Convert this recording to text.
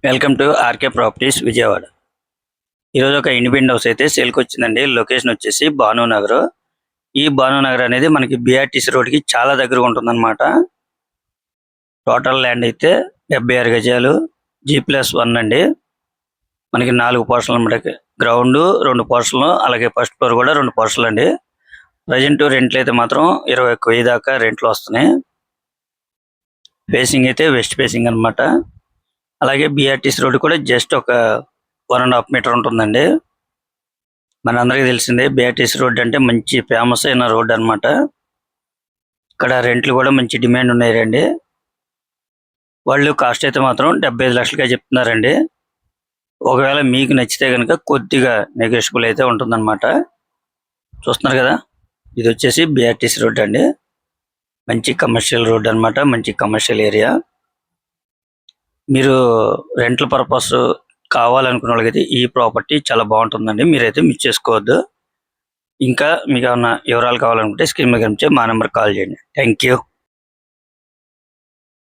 Welcome to RK Properties Vijayawada. ఈరోజు ఒక independent house అయితే సేల్కి వచ్చిందండి. లొకేషన్ వచ్చేసి భానునగర్. ఈ భానునగర్ అనేది మనకి బిఆర్టీసీ రోడ్కి చాలా దగ్గరగా ఉంటుందన్నమాట. టోటల్ ల్యాండ్ అయితే 76 గజాలు, G+1 అండి. మనకి 4 పోర్షన్లు అన్నమాట. గ్రౌండ్ 2 పోర్షన్లు, అలాగే ఫస్ట్ ఫ్లోర్ కూడా 2 పోర్షన్లు అండి. ప్రజెంట్ రెంట్లు అయితే మాత్రం 21,000 దాకా రెంట్లు వస్తున్నాయి. ఫేసింగ్ అయితే వెస్ట్ ఫేసింగ్ అన్నమాట. అలాగే బిఆర్టీసీ రోడ్ కూడా జస్ట్ ఒక 1.5 మీటర్ ఉంటుందండి. మనందరికీ తెలిసిందే బిఆర్టీసీ రోడ్ అంటే మంచి ఫేమస్ అయిన రోడ్ అన్నమాట. ఇక్కడ రెంట్లు కూడా మంచి డిమాండ్ ఉన్నాయండి. వాళ్ళు కాస్ట్ అయితే మాత్రం 75 లక్షలుగా చెప్తున్నారండి. ఒకవేళ మీకు నచ్చితే కనుక కొద్దిగా నెగోషియబుల్ అయితే ఉంటుందన్నమాట. చూస్తున్నారు కదా, ఇది వచ్చేసి బిఆర్టీసీ రోడ్ అండి. మంచి కమర్షియల్ రోడ్ అన్నమాట, మంచి కమర్షియల్ ఏరియా. మీరు రెంటల్ పర్పస్ కావాలనుకున్న వాళ్ళకైతే ఈ ప్రాపర్టీ చాలా బాగుంటుందండి. మీరైతే మిస్ చేసుకోవద్దు. ఇంకా మీకు ఏమన్నా వివరాలు కావాలనుకుంటే స్క్రీన్ మీద కనిపించే మా నెంబర్ కాల్ చేయండి. Thank you.